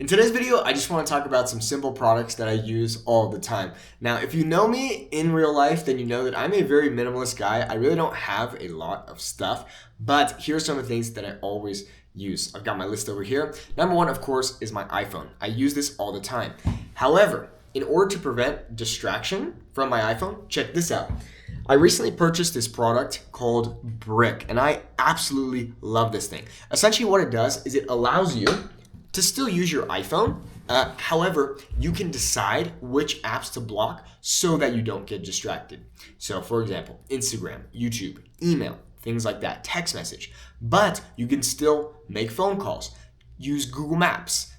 In today's video, I just want to talk about some simple products that I use all the time. Now, if you know me in real life, then you know that I'm a very minimalist guy. I really don't have a lot of stuff, but here's some of the things that I always use. I've got my list over here. Number one, of course, is my iPhone. I use this all the time. However, in order to prevent distraction from my iPhone, check this out. I recently purchased this product called Brick, and I absolutely love this thing. Essentially, what it does is it allows you to still use your iPhone. However, you can decide which apps to block so that you don't get distracted. So, for example, Instagram, YouTube, email, things like that, text message. But you can still make phone calls, use Google Maps,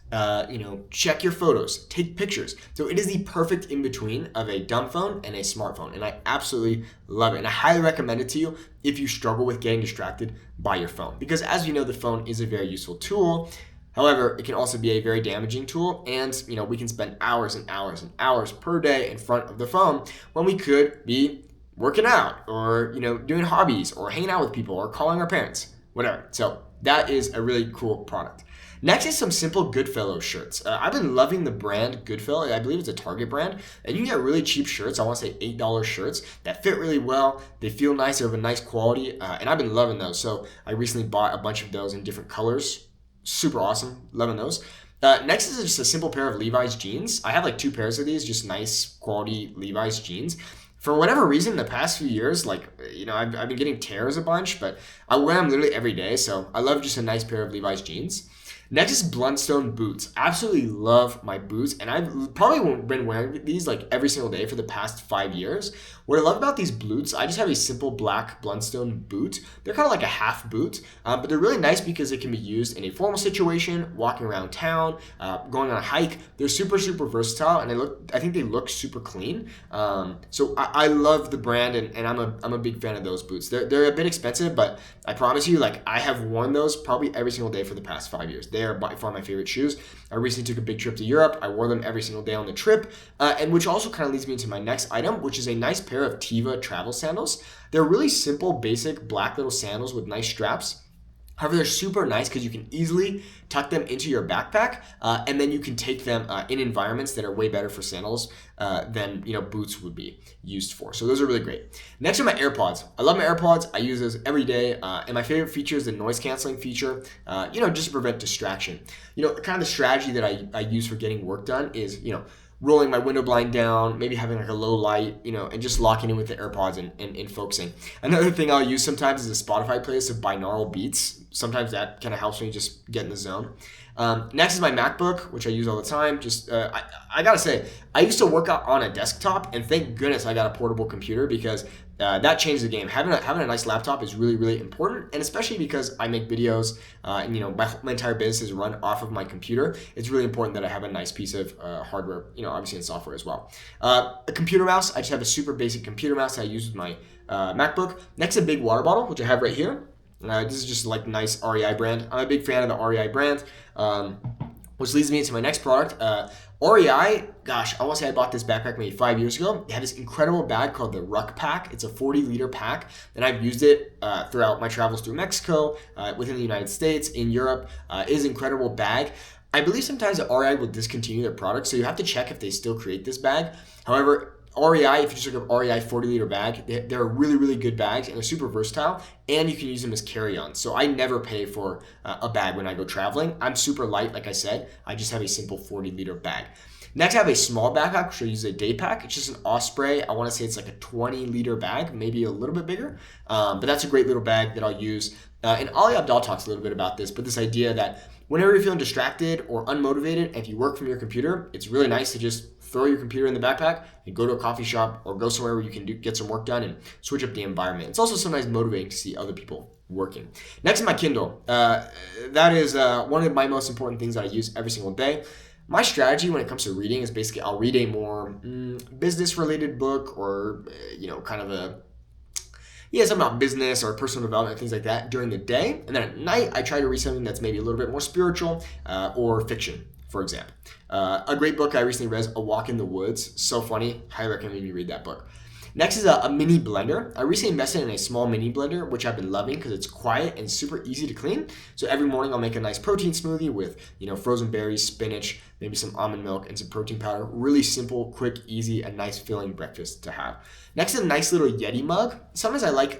check your photos, take pictures. So it is the perfect in-between of a dumb phone and a smartphone, and I absolutely love it. And I highly recommend it to you if you struggle with getting distracted by your phone. Because as you know, the phone is a very useful tool. However, it can also be a very damaging tool, and we can spend hours and hours and hours per day in front of the phone when we could be working out or doing hobbies or hanging out with people or calling our parents, whatever. So that is a really cool product. Next is some simple Goodfellow shirts. I've been loving the brand Goodfellow. I believe it's a Target brand, and you can get really cheap shirts. I want to say $8 shirts that fit really well. They feel nice. They're of a nice quality, and I've been loving those. So I recently bought a bunch of those in different colors. Super awesome. Loving those. Next is just a simple pair of Levi's jeans. I have like 2 pairs of these, just nice quality Levi's jeans. For whatever reason, the past few years, I've been getting tears a bunch, but I wear them literally every day. So I love just a nice pair of Levi's jeans. Next is Blundstone boots. Absolutely love my boots, and I've probably been wearing these like every single day for the past 5 years. What I love about these boots, I just have a simple black Blundstone boot. They're kind of like a half boot, but they're really nice because it can be used in a formal situation, walking around town, going on a hike. They're super, super versatile, and I think they look super clean. So I love the brand, and I'm a big fan of those boots. They're a bit expensive, but I promise you, I have worn those probably every single day for the past 5 years. They are by far my favorite shoes. I recently took a big trip to Europe. I wore them every single day on the trip, and which also kind of leads me into my next item, which is a nice pair of Teva travel sandals. They're really simple, basic black little sandals with nice straps. However, they're super nice because you can easily tuck them into your backpack, and then you can take them in environments that are way better for sandals than boots would be used for. So those are really great. Next are my AirPods. I love my AirPods. I use those every day, and my favorite feature is the noise canceling feature. Just to prevent distraction. Kind of the strategy that I use for getting work done is rolling my window blind down, maybe having like a low light, and just locking in with the AirPods and focusing. Another thing I'll use sometimes is a Spotify playlist of binaural beats. Sometimes that kind of helps me just get in the zone. Next is my MacBook, which I use all the time. I gotta say, I used to work out on a desktop, and thank goodness I got a portable computer because that changed the game. Having a nice laptop is really, really important, and especially because I make videos, and my entire business is run off of my computer. It's really important that I have a nice piece of hardware, obviously in software as well. A computer mouse. I just have a super basic computer mouse that I use with my MacBook. Next, a big water bottle, which I have right here. This is just like nice REI brand. I'm a big fan of the REI brand, which leads me into my next product. REI, gosh, I want to say I bought this backpack maybe 5 years ago. They have this incredible bag called the Ruck Pack. It's a 40-liter pack, and I've used it throughout my travels through Mexico, within the United States, in Europe. It is an incredible bag. I believe sometimes the REI will discontinue their products, so you have to check if they still create this bag. However, REI, if you just look up REI 40-liter bag, they're really, really good bags, and they're super versatile, and you can use them as carry-ons. So I never pay for a bag when I go traveling. I'm super light, like I said. I just have a simple 40-liter bag. Next, I have a small backpack, which I use a day pack. It's just an Osprey. I want to say it's like a 20-liter bag, maybe a little bit bigger. But that's a great little bag that I'll use. And Ali Abdal talks a little bit about this, but this idea that whenever you're feeling distracted or unmotivated, if you work from your computer, it's really nice to just throw your computer in the backpack and go to a coffee shop or go somewhere where you can get some work done and switch up the environment. It's also sometimes motivating to see other people working. Next is my Kindle. That is one of my most important things that I use every single day. My strategy when it comes to reading is basically I'll read a more business-related book or, kind of something about business or personal development, things like that during the day. And then at night, I try to read something that's maybe a little bit more spiritual or fiction, for example. A great book I recently read is A Walk in the Woods. So funny. Highly recommend you read that book. Next is a mini blender. I recently invested in a small mini blender, which I've been loving because it's quiet and super easy to clean. So every morning I'll make a nice protein smoothie with, frozen berries, spinach, maybe some almond milk, and some protein powder. Really simple, quick, easy, and nice filling breakfast to have. Next is a nice little Yeti mug. Sometimes I like,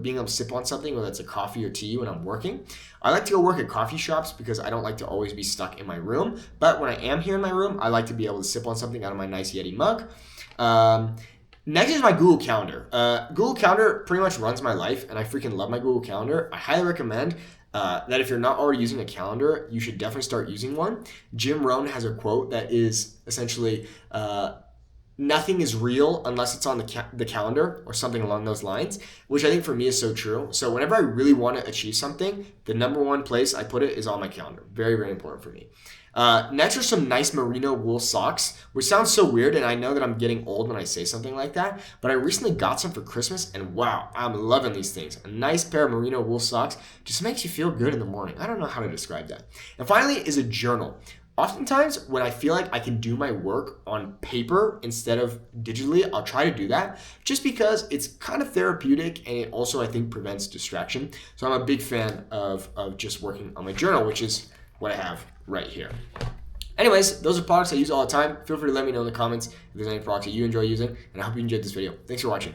being able to sip on something, whether it's a coffee or tea when I'm working. I like to go work at coffee shops because I don't like to always be stuck in my room. But when I am here in my room, I like to be able to sip on something out of my nice Yeti mug. Next is my Google Calendar. Google Calendar pretty much runs my life, and I freaking love my Google Calendar. I highly recommend that if you're not already using a calendar, you should definitely start using one. Jim Rohn has a quote that is essentially, nothing is real unless it's on the calendar or something along those lines, which I think for me is so true. So whenever I really want to achieve something, the number one place I put it is on my calendar. Very, very important for me. Next are some nice merino wool socks, which sounds so weird, and I know that I'm getting old when I say something like that, but I recently got some for Christmas, and wow, I'm loving these things. A nice pair of merino wool socks just makes you feel good in the morning. I don't know how to describe that. And finally is a journal. Oftentimes, when I feel like I can do my work on paper instead of digitally, I'll try to do that just because it's kind of therapeutic, and it also, I think, prevents distraction. So I'm a big fan of just working on my journal, which is what I have right here. Anyways, those are products I use all the time. Feel free to let me know in the comments if there's any products that you enjoy using, and I hope you enjoyed this video. Thanks for watching.